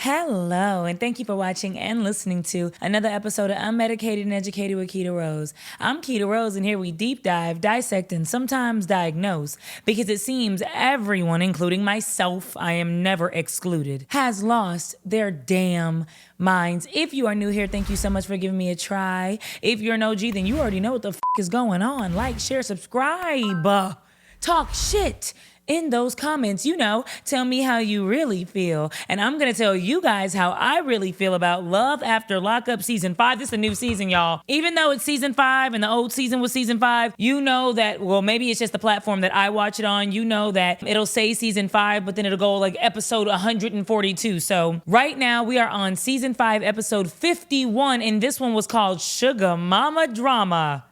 Hello, and thank you for watching and listening to another episode of Unmedicated and Educated with Keita Rose. I'm Keita Rose, and here we deep dive, dissect, and sometimes diagnose, because it seems everyone, including myself, I am never excluded, has lost their damn minds. If you are new here, thank you so much for giving me a try. If you're an OG, then you already know what the is going on. Like, share, subscribe, talk shit in those comments. Tell me how you really feel. And I'm going to tell you guys how I really feel about Love After Lockup Season 5. This is a new season, y'all. Even though it's Season 5 and the old season was Season 5, you know that, well, maybe it's just the platform that I watch it on. You know that it'll say Season 5, but then it'll go like episode 142. So right now we are on Season 5, episode 51, and this one was called Sugar Mama Drama.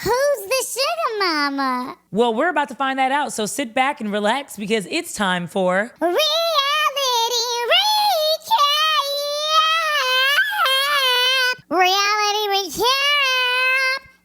Who's the sugar mama? Well, we're about to find that out, so sit back and relax because it's time for Reality recap! Reality recap!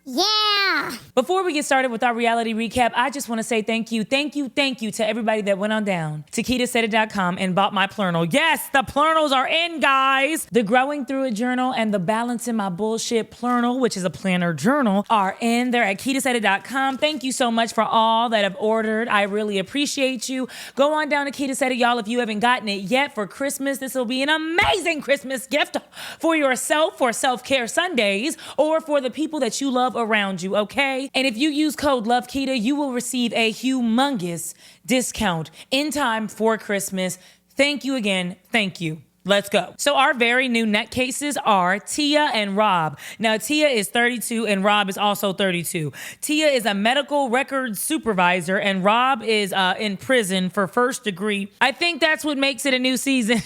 Yeah! Before we get started with our reality recap, I just want to say thank you to everybody that went on down to KeitaSaidIt.com and bought my plurnal. Yes, the plurnals are in, guys. The Growing Through It journal and the Balancing My Bullshit plurnal, which is a planner journal, are in there at KeitaSaidIt.com. Thank you so much for all that have ordered. I really appreciate you. Go on down to Keita Said It, y'all, if you haven't gotten it yet for Christmas. This will be an amazing Christmas gift for yourself, for self-care Sundays, or for the people that you love around you, okay? And if you use code LOVEKEITA, you will receive a humongous discount in time for Christmas. Thank you again. Thank you. Let's go. So our very new nutcases are Tia and Rob. Now, Tia is 32 and Rob is also 32. Tia is a medical records supervisor and Rob is in prison for first degree. I think that's what makes it a new season.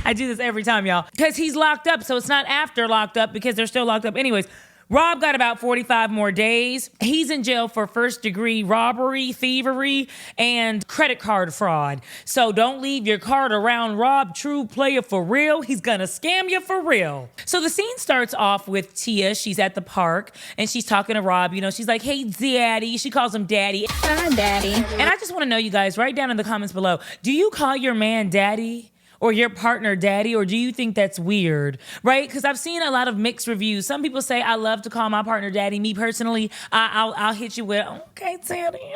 I do this every time, y'all, because he's locked up. So it's not after locked up because they're still locked up. Anyways, Rob got about 45 more days. He's in jail for first degree robbery, thievery, and credit card fraud. So don't leave your card around Rob, true player for real. He's gonna scam you for real. So the scene starts off with Tia. She's at the park and she's talking to Rob. She's like, hey, daddy. She calls him daddy. Hi, daddy. And I just wanna know, you guys, write down in the comments below, do you call your man daddy? Or your partner daddy, or do you think that's weird, right? Because I've seen a lot of mixed reviews. Some people say I love to call my partner daddy. Me personally, I'll hit you with, okay, daddy.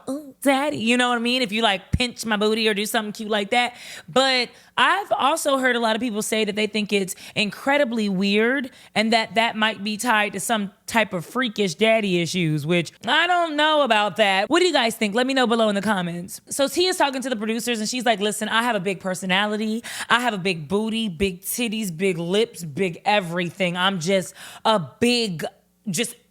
Ooh, daddy, you know what I mean? If you like pinch my booty or do something cute like that. But I've also heard a lot of people say that they think it's incredibly weird and that might be tied to some type of freakish daddy issues, which I don't know about that. What do you guys think? Let me know below in the comments. So Tia's talking to the producers and she's like, listen, I have a big personality. I have a big booty, big titties, big lips, big everything. I'm just a big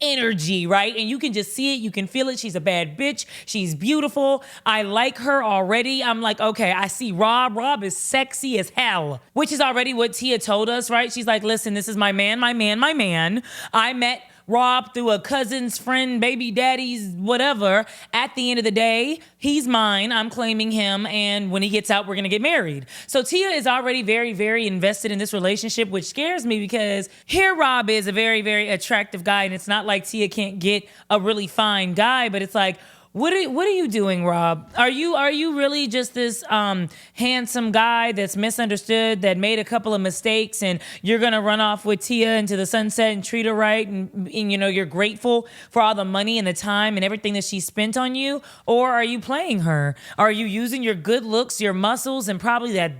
energy, right? And you can just see it. You can feel it. She's a bad bitch. She's beautiful. I like her already. I'm like, okay, I see Rob. Rob is sexy as hell, which is already what Tia told us, right? She's like, listen, this is my man, my man, my man. I met Rob through a cousin's friend, baby daddy's, whatever. At the end of the day, he's mine. I'm claiming him. And when he gets out, we're going to get married. So Tia is already very, very invested in this relationship, which scares me because here Rob is a very, very attractive guy. And it's not like Tia can't get a really fine guy, but it's like, what are you doing, Rob? Are you really just this handsome guy that's misunderstood, that made a couple of mistakes, and you're gonna run off with Tia into the sunset and treat her right, and you're grateful for all the money and the time and everything that she spent on you? Or are you playing her? Are you using your good looks, your muscles, and probably that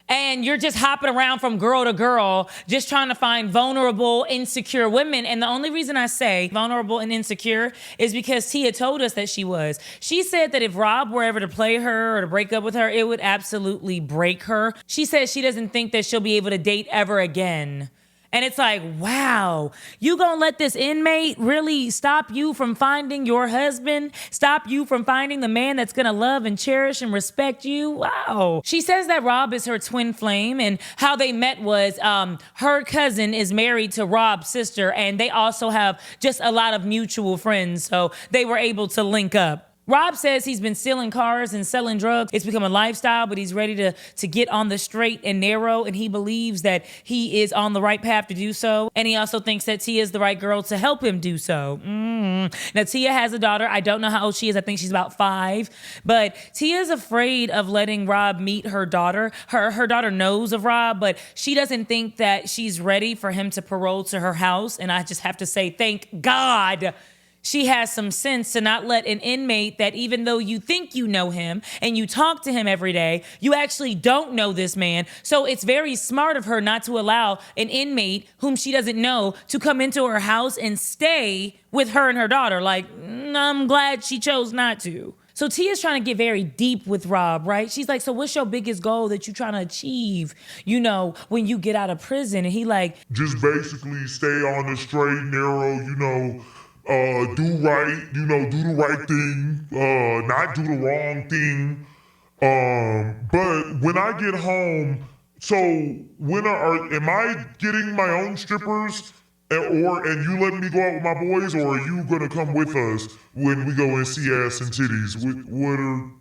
and you're just hopping around from girl to girl, just trying to find vulnerable, insecure women? And the only reason I say vulnerable and insecure is because Tia told us that she was. She said that if Rob were ever to play her or to break up with her, it would absolutely break her. She says she doesn't think that she'll be able to date ever again. And it's like, wow, you gonna let this inmate really stop you from finding your husband? Stop you from finding the man that's gonna love and cherish and respect you? Wow. She says that Rob is her twin flame, and how they met was her cousin is married to Rob's sister, and they also have just a lot of mutual friends, so they were able to link up. Rob says he's been stealing cars and selling drugs. It's become a lifestyle, but he's ready to get on the straight and narrow, and he believes that he is on the right path to do so. And he also thinks that Tia is the right girl to help him do so. Now, Tia has a daughter. I don't know how old she is. I think she's about 5. But Tia's afraid of letting Rob meet her daughter. Her daughter knows of Rob, but she doesn't think that she's ready for him to parole to her house. And I just have to say, thank God she has some sense to not let an inmate that, even though you think you know him and you talk to him every day, you actually don't know this man. So it's very smart of her not to allow an inmate whom she doesn't know to come into her house and stay with her and her daughter. Like, I'm glad she chose not to. So Tia's trying to get very deep with Rob, right? She's like, so what's your biggest goal that you're trying to achieve, when you get out of prison? And he like, just basically stay on the straight and narrow, do right, do the right thing, not do the wrong thing. But when I get home, so am I getting my own strippers, and you letting me go out with my boys, or are you gonna come with us when we go and see ass and titties?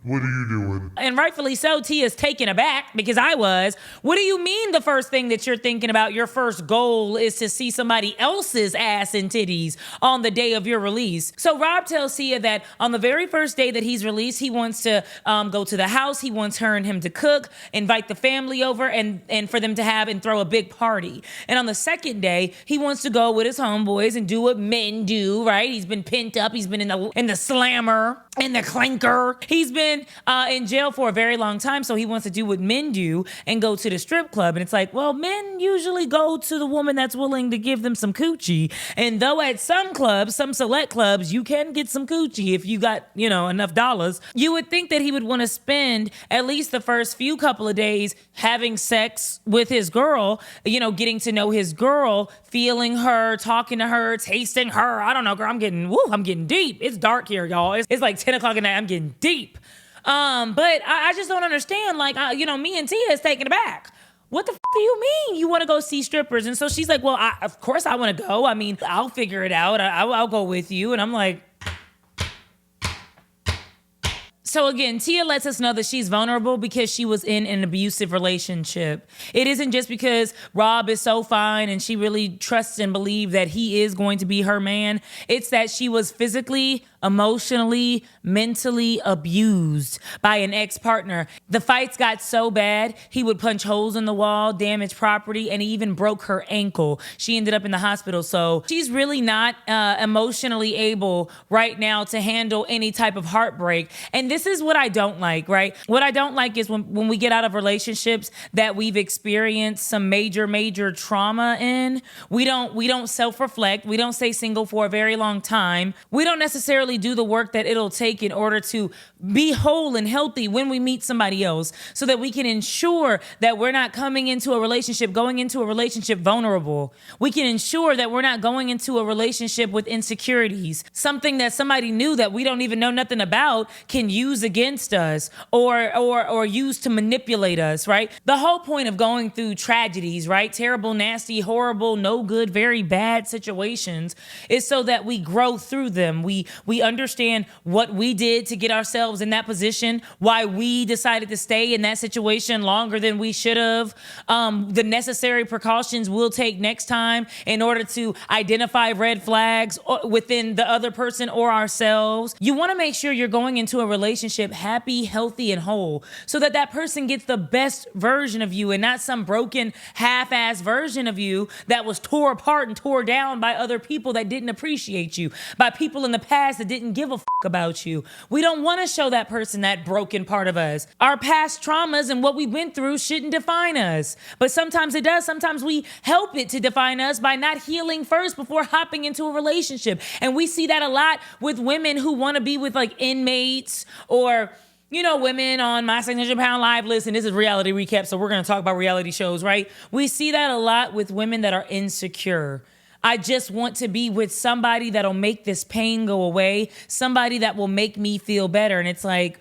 What are you doing? And rightfully so, Tia's taken aback, because I was. What do you mean the first thing that you're thinking about, your first goal is to see somebody else's ass and titties on the day of your release? So Rob tells Tia that on the very first day that he's released, he wants to go to the house. He wants her and him to cook, invite the family over, and for them to have and throw a big party. And on the second day, he wants to go with his homeboys and do what men do, right? He's been pent up. He's been in the slammer, in the clinker. He's been in jail for a very long time, so he wants to do what men do and go to the strip club. And it's like, well, men usually go to the woman that's willing to give them some coochie. And though at some clubs, some select clubs, you can get some coochie if you got, enough dollars, you would think that he would want to spend at least the first few couple of days having sex with his girl, getting to know his girl, feeling her, talking to her, tasting her. I don't know, girl, I'm getting deep. It's dark here, y'all. It's like 10 o'clock at night. I'm getting deep. But I just don't understand. Like, me and Tia is taken aback. What the do you mean you want to go see strippers? And so she's like, well, of course I want to go. I mean, I'll figure it out. I'll go with you. And I'm like, so again, Tia lets us know that she's vulnerable because she was in an abusive relationship. It isn't just because Rob is so fine and she really trusts and believes that he is going to be her man. It's that she was physically, emotionally, mentally abused by an ex-partner. The fights got so bad, he would punch holes in the wall, damage property, and he even broke her ankle. She ended up in the hospital. So she's really not emotionally able right now to handle any type of heartbreak. And this is what I don't like, right? What I don't like is when we get out of relationships that we've experienced some major trauma in, we don't self-reflect. We don't stay single for a very long time. We don't necessarily do the work that it'll take in order to be whole and healthy when we meet somebody else, so that we can ensure that we're not going into a relationship vulnerable. We can ensure that we're not going into a relationship with insecurities, something that somebody new that we don't even know nothing about can use against us or use to manipulate us, right? The whole point of going through tragedies, right? Terrible, nasty, horrible, no good, very bad situations is so that we grow through them. We understand what we did to get ourselves in that position, why we decided to stay in that situation longer than we should have, the necessary precautions we'll take next time in order to identify red flags within the other person or ourselves. You want to make sure you're going into a relationship happy, healthy, and whole, so that that person gets the best version of you and not some broken, half-ass version of you that was tore apart and tore down by other people that didn't appreciate you, by people in the past that didn't give a about you. We don't want to show that person that broken part of us. Our past traumas and what we went through shouldn't define us, but sometimes it does. Sometimes we help it to define us by not healing first before hopping into a relationship. And we see that a lot with women who want to be with like inmates or women on My 600 Pound Live. Listen, this is reality recap, so we're going to talk about reality shows, right? We see that a lot with women that are insecure. I just want to be with somebody that'll make this pain go away, somebody that will make me feel better. And it's like,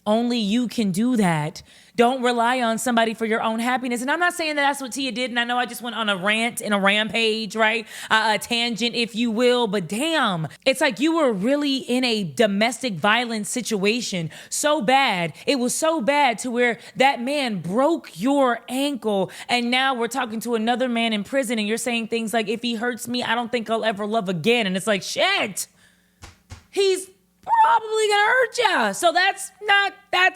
Only you can do that. Don't rely on somebody for your own happiness. And I'm not saying that that's what Tia did. And I know I just went on a rant and a rampage, right? A tangent, if you will. But damn, it's like you were really in a domestic violence situation so bad. It was so bad to where that man broke your ankle. And now we're talking to another man in prison and you're saying things like, if he hurts me, I don't think I'll ever love again. And it's like, shit, he's probably gonna hurt ya. So that's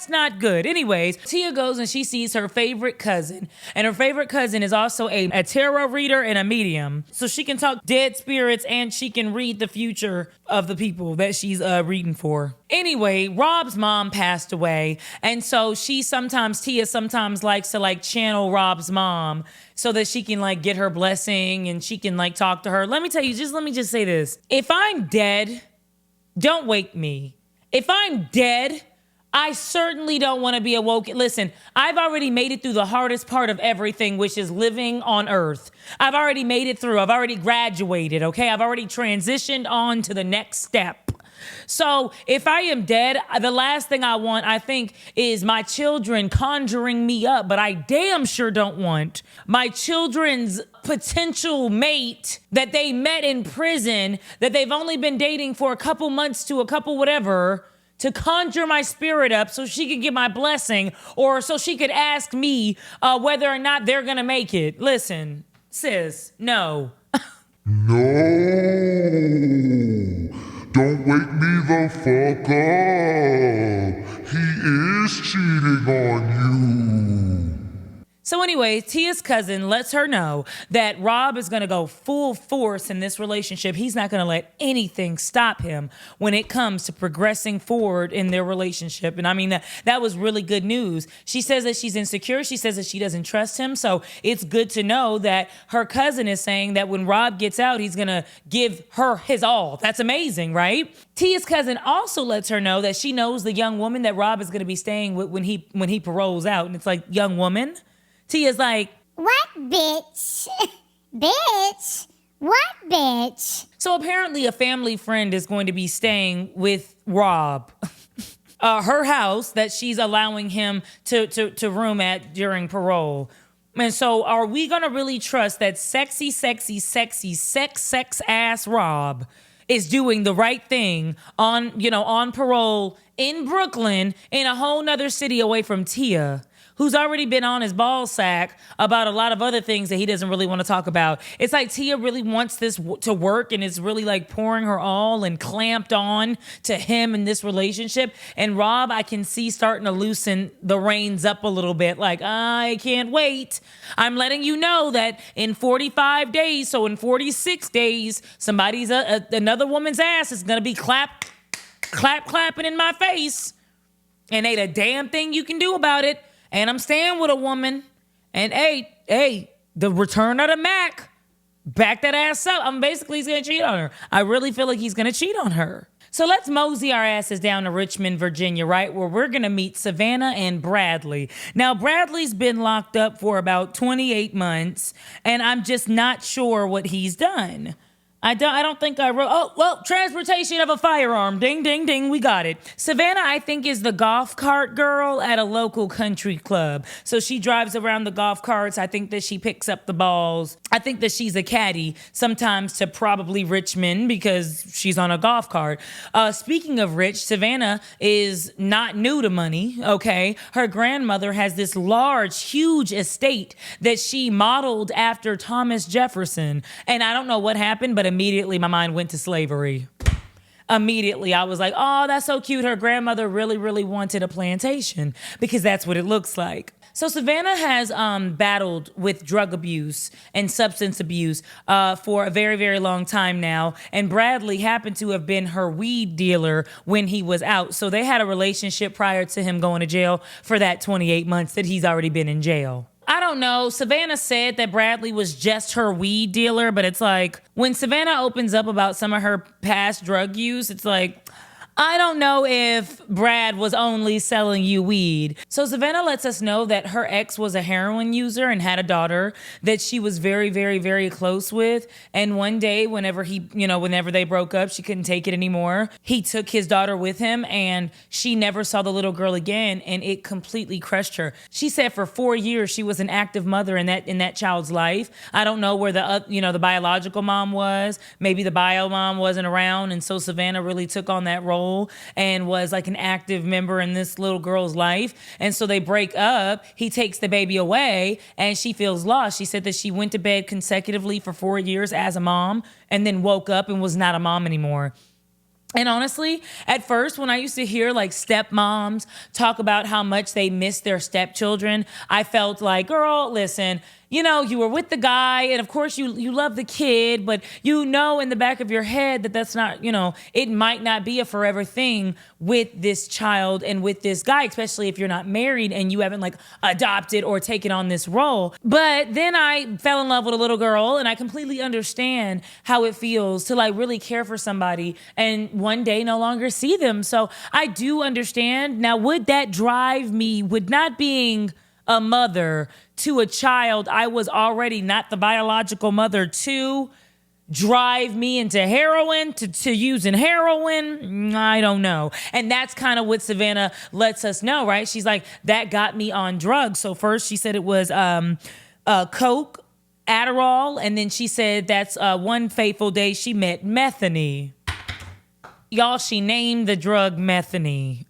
not good. Anyways, Tia goes and she sees her favorite cousin. And her favorite cousin is also a tarot reader and a medium. So she can talk dead spirits and she can read the future of the people that she's reading for. Anyway, Rob's mom passed away. And so Tia sometimes likes to like channel Rob's mom so that she can like get her blessing and she can like talk to her. Let me just say this. If I'm dead, don't wake me. If I'm dead, I certainly don't want to be awoken. Listen, I've already made it through the hardest part of everything, which is living on earth. I've already made it through. I've already graduated, okay? I've already transitioned on to the next step. So if I am dead, the last thing I want, I think, is my children conjuring me up. But I damn sure don't want my children's potential mate that they met in prison, that they've only been dating for a couple months to a couple whatever, to conjure my spirit up so she could get my blessing or so she could ask me whether or not they're gonna make it. Listen, sis, no. No. Don't wake me the fuck up. He is cheating on you. So anyway, Tia's cousin lets her know that Rob is going to go full force in this relationship. He's not going to let anything stop him when it comes to progressing forward in their relationship. And I mean, that was really good news. She says that she's insecure. She says that she doesn't trust him. So it's good to know that her cousin is saying that when Rob gets out, he's going to give her his all. That's amazing, right? Tia's cousin also lets her know that she knows the young woman that Rob is going to be staying with when he paroles out. And it's like, young woman? Tia's like, what, bitch? Bitch? What, bitch? So apparently a family friend is going to be staying with Rob. Her house that she's allowing him to room at during parole. And so are we going to really trust that sexy sex ass Rob is doing the right thing on parole in Brooklyn, in a whole nother city away from Tia, who's already been on his ball sack about a lot of other things that he doesn't really want to talk about. It's like Tia really wants this to work and is really like pouring her all and clamped on to him in this relationship. And Rob, I can see starting to loosen the reins up a little bit. Like, I can't wait. I'm letting you know that in 45 days, so in 46 days, somebody's another woman's ass is going to be clapping in my face. And ain't a damn thing you can do about it. And I'm staying with a woman. And hey, the return of the Mac, back that ass up. He's going to cheat on her. I really feel like he's going to cheat on her. So let's mosey our asses down to Richmond, Virginia, right? Where we're going to meet Savannah and Bradley. Now, Bradley's been locked up for about 28 months. And I'm just not sure what he's done. I don't think I wrote. Oh, well, transportation of a firearm. Ding, ding, ding. We got it. Savannah, I think, is the golf cart girl at a local country club. So she drives around the golf carts. I think that she picks up the balls. I think that she's a caddy sometimes to probably Richmond because she's on a golf cart. Speaking of rich, Savannah is not new to money, okay? Her grandmother has this large, huge estate that she modeled after Thomas Jefferson. And I don't know what happened, but immediately my mind went to slavery. Immediately I was like, oh, that's so cute. Her grandmother really, really wanted a plantation because that's what it looks like. So Savannah has battled with drug abuse and substance abuse for a very, very long time now. And Bradley happened to have been her weed dealer when he was out. So they had a relationship prior to him going to jail for that 28 months that he's already been in jail. I don't know. Savannah said that Bradley was just her weed dealer, but it's like when Savannah opens up about some of her past drug use, it's like, I don't know if Brad was only selling you weed. So Savannah lets us know that her ex was a heroin user and had a daughter that she was very, very, very close with. And one day, whenever they broke up, she couldn't take it anymore. He took his daughter with him and she never saw the little girl again, and it completely crushed her. She said for 4 years she was an active mother in that child's life. I don't know where the biological mom was. Maybe the bio mom wasn't around, and so Savannah really took on that role and was like an active member in this little girl's life. And so they break up. He takes the baby away and she feels lost. She said that she went to bed consecutively for 4 years as a mom and then woke up and was not a mom anymore. And honestly, at first, when I used to hear like stepmoms talk about how much they miss their stepchildren, I felt like, girl, listen, you were with the guy, and of course you love the kid, but in the back of your head that's not, it might not be a forever thing with this child and with this guy, especially if you're not married and you haven't like adopted or taken on this role. But then I fell in love with a little girl, and I completely understand how it feels to like really care for somebody and one day no longer see them. So I do understand. Now, would that drive me, would not being a mother to a child I was already not the biological mother to drive me into heroin, to using heroin? I don't know. And that's kind of what Savannah lets us know, right? She's like, that got me on drugs. So first she said it was Coke, Adderall, and then she said that's one fateful day she met methany. Y'all, she named the drug methany.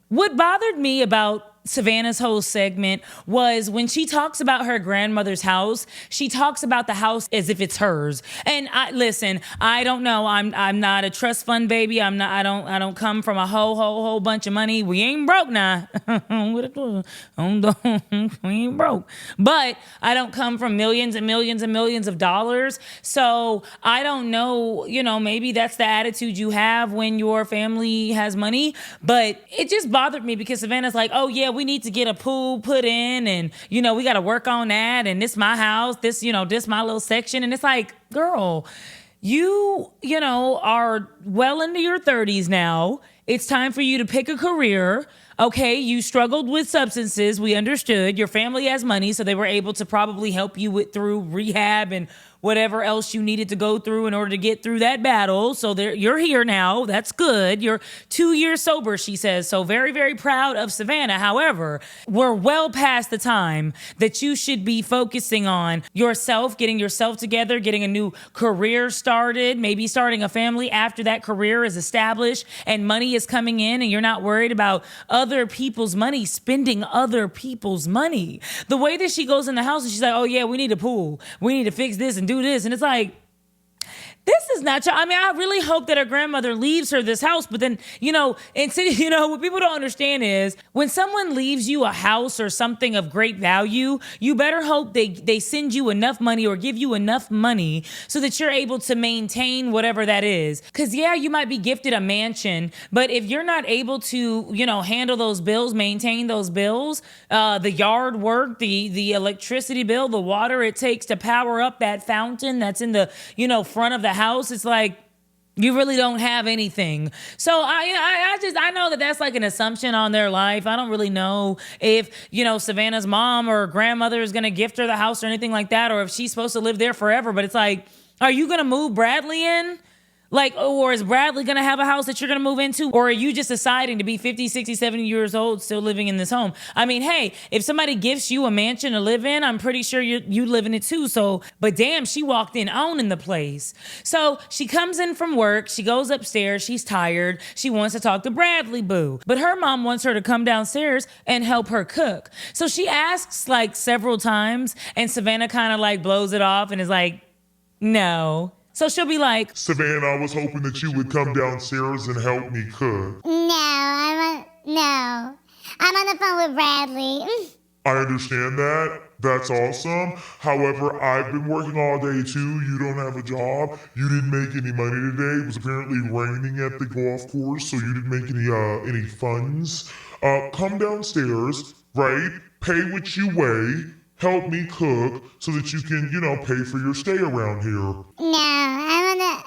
What bothered me about Savannah's whole segment was when she talks about her grandmother's house, she talks about the house as if it's hers. And I don't know. I'm not a trust fund baby. I don't come from a whole bunch of money. We ain't broke now. We ain't broke. But I don't come from millions and millions and millions of dollars. So I don't know, maybe that's the attitude you have when your family has money. But it just bothered me because Savannah's like, oh yeah, we need to get a pool put in, and we got to work on that, and this my house, this my little section. And it's like, girl, you are well into your 30s now. It's time for you to pick a career. Okay, you struggled with substances. We understood. Your family has money, so they were able to probably help you through rehab and whatever else you needed to go through in order to get through that battle. So you're here now. That's good. You're 2 years sober, she says. So very, very proud of Savannah. However, we're well past the time that you should be focusing on yourself, getting yourself together, getting a new career started, maybe starting a family after that career is established and money is coming in, and you're not worried about other people's money, spending other people's money. The way that she goes in the house and she's like, oh yeah, we need a pool. We need to fix this and do this. And it's like, this is not, I really hope that her grandmother leaves her this house, but then, what people don't understand is when someone leaves you a house or something of great value, you better hope they send you enough money or give you enough money so that you're able to maintain whatever that is. Because yeah, you might be gifted a mansion, but if you're not able to, handle those bills, maintain those bills, the yard work, the electricity bill, the water it takes to power up that fountain that's in the, front of the house, it's like you really don't have anything. So I know that that's like an assumption on their life. I don't really know if, Savannah's mom or grandmother is going to gift her the house or anything like that, or if she's supposed to live there forever. But it's like, are you going to move Bradley in? Like, or is Bradley going to have a house that you're going to move into? Or are you just deciding to be 50, 60, 70 years old still living in this home? I mean, hey, if somebody gifts you a mansion to live in, I'm pretty sure you live in it too. So, but damn, she walked in owning the place. So she comes in from work. She goes upstairs. She's tired. She wants to talk to Bradley Boo. But her mom wants her to come downstairs and help her cook. So she asks like several times, and Savannah kind of like blows it off and is like, no. So she'll be like, Savannah, I was hoping that you would come downstairs and help me cook. No. I'm on the phone with Bradley. I understand that. That's awesome. However, I've been working all day too. You don't have a job. You didn't make any money today. It was apparently raining at the golf course, so you didn't make any funds. Come downstairs, right? Pay what you weigh. Help me cook so that you can, pay for your stay around here. No,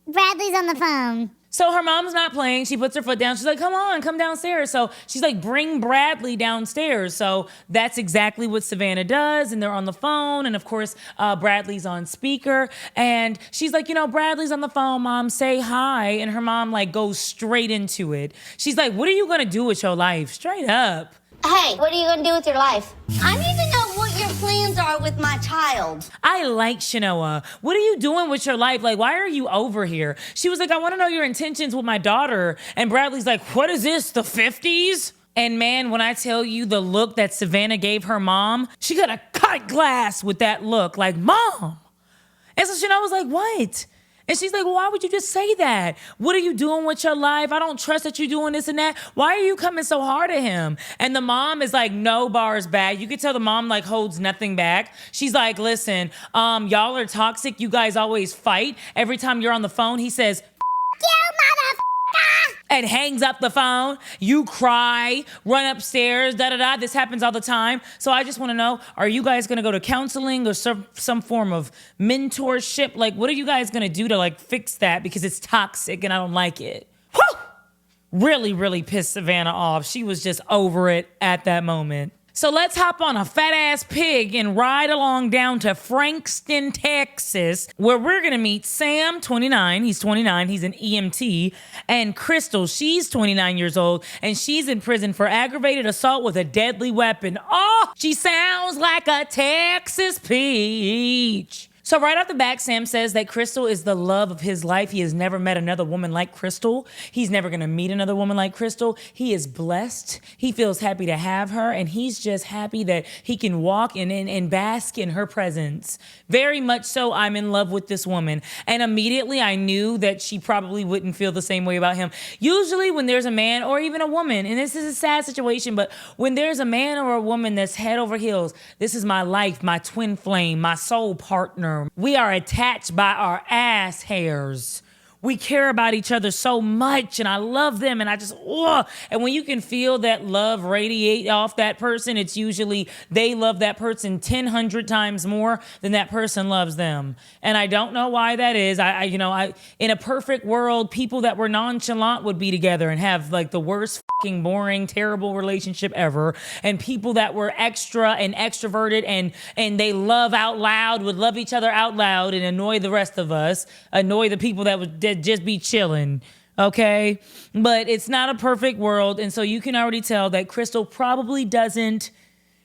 Bradley's on the phone. So her mom's not playing. She puts her foot down. She's like, come on, come downstairs. So she's like, bring Bradley downstairs. So that's exactly what Savannah does. And they're on the phone. And of course, Bradley's on speaker. And she's like, Bradley's on the phone, Mom, say hi. And her mom like goes straight into it. She's like, what are you going to do with your life? Straight up. Hey, what are you gonna do with your life? I need to know what your plans are with my child. I like Shanoa. What are you doing with your life? Like, why are you over here? She was like, I want to know your intentions with my daughter. And Bradley's like, what is this, the 50s? And man, when I tell you the look that Savannah gave her mom, she got a cut glass with that look, like, Mom. And so Shanoa was like, what? And she's like, well, why would you just say that? What are you doing with your life? I don't trust that you're doing this and that. Why are you coming so hard at him? And the mom is like, no bars back. You could tell the mom like holds nothing back. She's like, listen, y'all are toxic. You guys always fight. Every time you're on the phone, he says, You motherfucker! and hangs up the phone. You cry, run upstairs, da-da-da. This happens all the time. So I just want to know, are you guys going to go to counseling or some form of mentorship? Like, what are you guys going to do to like fix that? Because it's toxic and I don't like it. Whew! Really, really pissed Savannah off. She was just over it at that moment. So let's hop on a fat ass pig and ride along down to Frankston, Texas, where we're gonna meet Sam, 29. He's 29. He's an EMT. And Krystal, she's 29 years old, and she's in prison for aggravated assault with a deadly weapon. Oh, she sounds like a Texas peach. So right off the bat, Sam says that Krystal is the love of his life. He has never met another woman like Krystal. He's never going to meet another woman like Krystal. He is blessed. He feels happy to have her, and he's just happy that he can walk and bask in her presence. Very much so, I'm in love with this woman. And immediately I knew that she probably wouldn't feel the same way about him. Usually when there's a man or even a woman, and this is a sad situation, but when there's a man or a woman that's head over heels, this is my life, my twin flame, my soul partner. We are attached by our ass hairs. We care about each other so much, and I love them, and I just, ugh. And when you can feel that love radiate off that person, it's usually they love that person 100 times more than that person loves them. And I don't know why that is. I in a perfect world, people that were nonchalant would be together and have like the worst fucking boring, terrible relationship ever. And people that were extra and extroverted and they love out loud would love each other out loud and annoy the rest of us, annoy the people that would just be chilling, okay? But it's not a perfect world, and so you can already tell that Krystal probably doesn't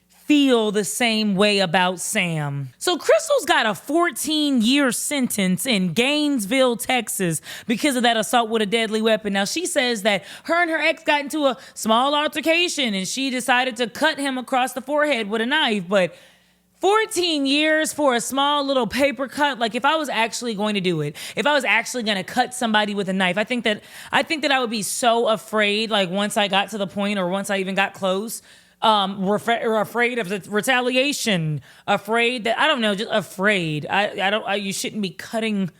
feel the same way about Sam. So Krystal's got a 14-year sentence in Gainesville, Texas because of that assault with a deadly weapon. Now, she says that her and her ex got into a small altercation, and she decided to cut him across the forehead with a knife, but 14 years for a small little paper cut. Like if I was actually going to do it, if I was actually going to cut somebody with a knife, I think that I would be so afraid. Like once I got to the point, or once I even got close, afraid of the retaliation, afraid that I don't know, just afraid. You shouldn't be cutting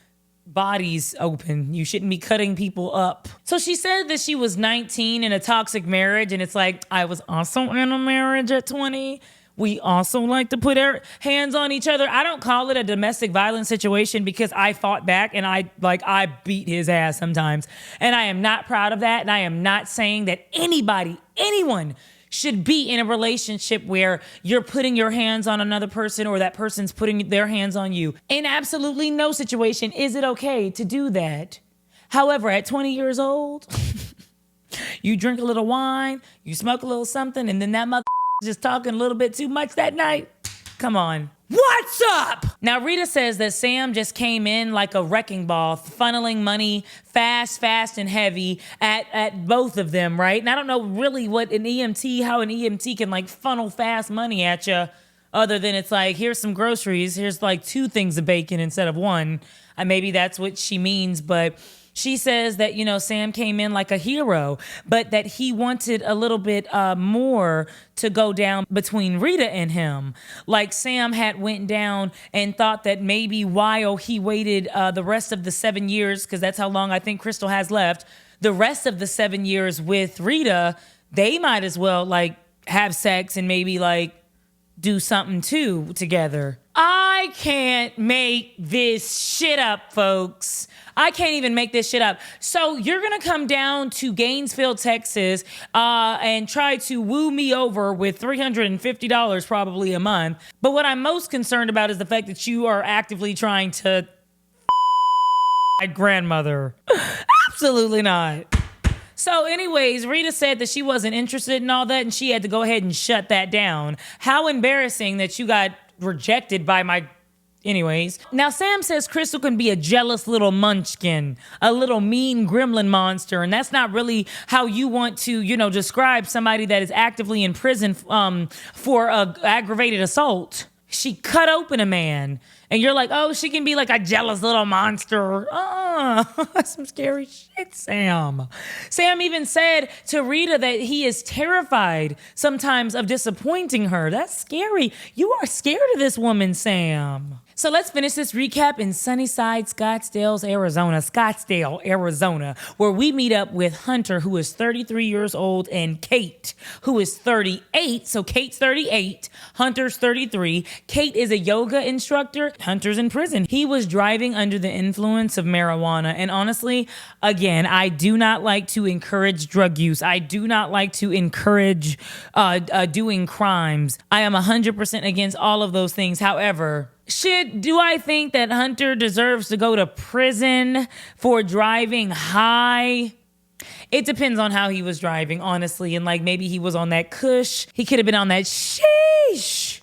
bodies open. You shouldn't be cutting people up. So she said that she was 19 in a toxic marriage, and it's like I was also in a marriage at 20. We also like to put our hands on each other. I don't call it a domestic violence situation because I fought back and I beat his ass sometimes. And I am not proud of that. And I am not saying that anyone should be in a relationship where you're putting your hands on another person or that person's putting their hands on you. In absolutely no situation is it okay to do that. However, at 20 years old, you drink a little wine, you smoke a little something, and then that mother just talking a little bit too much that night. Come on. What's up? Now, Rita says that Sam just came in like a wrecking ball, funneling money fast and heavy at both of them, right? And I don't know really how an EMT can like funnel fast money at you, other than it's like, here's some groceries, here's like 2 things of bacon instead of 1. Maybe that's what she means, but she says that, Sam came in like a hero, but that he wanted a little bit more to go down between Rita and him. Like Sam had went down and thought that maybe while he waited the rest of the 7 years, because that's how long I think Krystal has left, the rest of the 7 years with Rita, they might as well like have sex and maybe like do something too together. I can't make this shit up, folks. I can't even make this shit up. So you're gonna come down to Gainesville, Texas, and try to woo me over with $350 probably a month. But what I'm most concerned about is the fact that you are actively trying to my grandmother. Absolutely not. So anyways, Rita said that she wasn't interested in all that and she had to go ahead and shut that down. How embarrassing that you got rejected by my... Anyways. Now Sam says Krystal can be a jealous little munchkin, a little mean gremlin monster, and that's not really how you want to, describe somebody that is actively in prison for aggravated assault. She cut open a man, and you're like, oh, she can be like a jealous little monster. That's some scary shit, Sam. Sam even said to Rita that he is terrified sometimes of disappointing her. That's scary. You are scared of this woman, Sam. So let's finish this recap in Sunnyside, Scottsdale, Arizona, where we meet up with Hunter, who is 33 years old, and Kate, who is 38. So Kate's 38, Hunter's 33. Kate is a yoga instructor. Hunter's in prison. He was driving under the influence of marijuana. And honestly, again, I do not like to encourage drug use. I do not like to encourage doing crimes. I am 100% against all of those things. However, do I think that Hunter deserves to go to prison for driving high? It depends on how he was driving, honestly. And maybe he was on that kush. He could have been on that sheesh.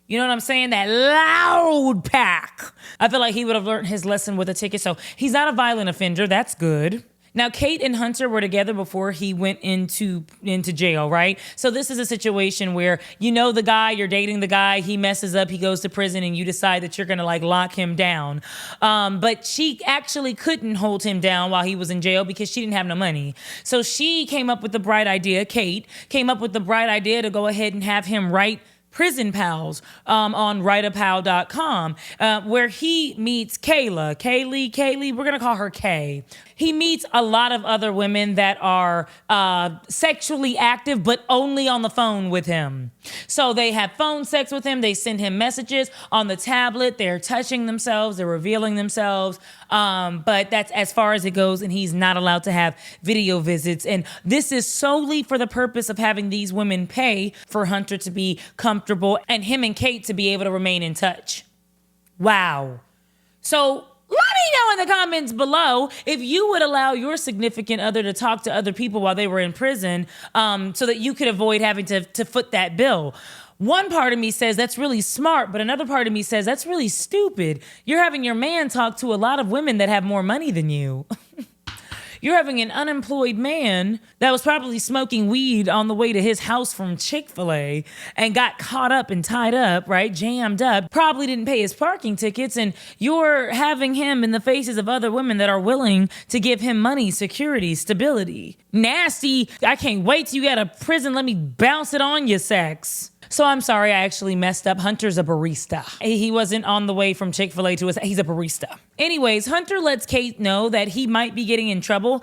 You know what I'm saying? That loud pack. I feel like he would have learned his lesson with a ticket. So he's not a violent offender. That's good. Now, Kate and Hunter were together before he went into jail, right? So this is a situation where the guy, you're dating the guy, he messes up, he goes to prison, and you decide that you're gonna lock him down. But she actually couldn't hold him down while he was in jail because she didn't have no money. So she came up with the bright idea, Kate came up with the bright idea to go ahead and have him write Prison Pals on writeapal.com, where he meets Kaylee, we're gonna call her Kay. He meets a lot of other women that are sexually active, but only on the phone with him. So they have phone sex with him. They send him messages on the tablet. They're touching themselves. They're revealing themselves. But that's as far as it goes, and he's not allowed to have video visits. And this is solely for the purpose of having these women pay for Hunter to be comfortable and him and Kate to be able to remain in touch. Wow. So let me know in the comments below if you would allow your significant other to talk to other people while they were in prison, so that you could avoid having to foot that bill. One part of me says that's really smart, but another part of me says that's really stupid. You're having your man talk to a lot of women that have more money than you. You're having an unemployed man that was probably smoking weed on the way to his house from Chick-fil-A and got caught up and tied up, right? Jammed up, probably didn't pay his parking tickets, and you're having him in the faces of other women that are willing to give him money, security, stability. Nasty. I can't wait till you get out of prison. Let me bounce it on you, sex. So I'm sorry, I actually messed up. Hunter's a barista. He wasn't on the way from Chick-fil-A to he's a barista. Anyways, Hunter lets Kate know that he might be getting in trouble.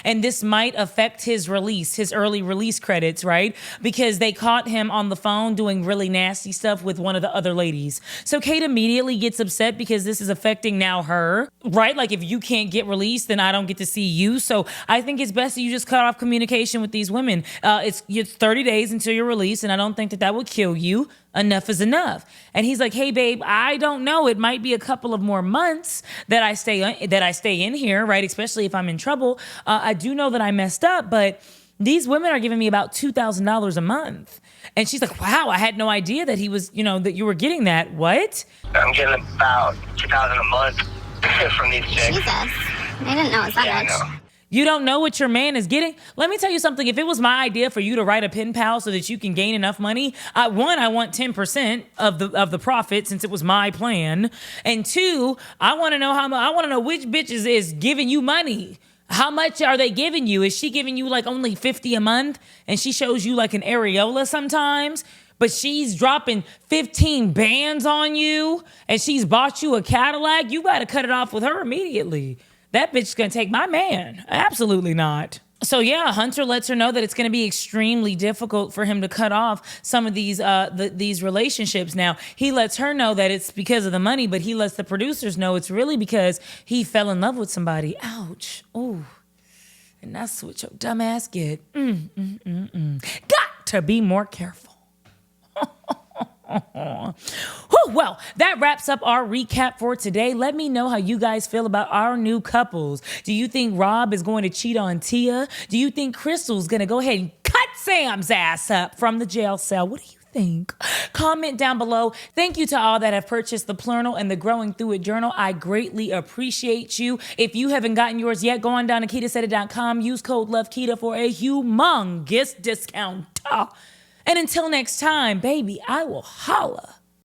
And this might affect his release, his early release credits, right? Because they caught him on the phone doing really nasty stuff with one of the other ladies. So Kate immediately gets upset because this is affecting now her, right? If you can't get released, then I don't get to see you. So I think it's best that you just cut off communication with these women. It's 30 days until you're released, and I don't think that would kill you. Enough is enough. And he's like, hey, babe, I don't know. It might be a couple of more months that I stay in here, right? Especially if I'm in trouble. I do know that I messed up, but these women are giving me about $2,000 a month. And she's like, wow, I had no idea that he was, that you were getting that. What? I'm getting about $2,000 a month from these chicks. Jesus. I didn't know it was that much. I know. You don't know what your man is getting? Let me tell you something. If it was my idea for you to write a pen pal so that you can gain enough money, one, I want 10% of the profit since it was my plan. And two, I want to know I want to know which bitch is giving you money. How much are they giving you? Is she giving you only $50 a month and she shows you an areola sometimes? But she's dropping 15 bands on you and she's bought you a Cadillac? You got to cut it off with her immediately. That bitch is gonna take my man. Absolutely not. So yeah, Hunter lets her know that it's going to be extremely difficult for him to cut off some of these these relationships. Now, he lets her know that it's because of the money, but he lets the producers know it's really because he fell in love with somebody. Ouch. Ooh. And that's what your dumb ass get. Got to be more careful. Whew, well, that wraps up our recap for today. Let me know how you guys feel about our new couples. Do you think Rob is going to cheat on Tia? Do you think Krystal's going to go ahead and cut Sam's ass up from the jail cell? What do you think? Comment down below. Thank you to all that have purchased the Plurnal and the Growing Through It journal. I greatly appreciate you. If you haven't gotten yours yet, go on down to KitaSaid.com. Use code LOVEKETA for a humongous discount. And until next time, baby, I will holla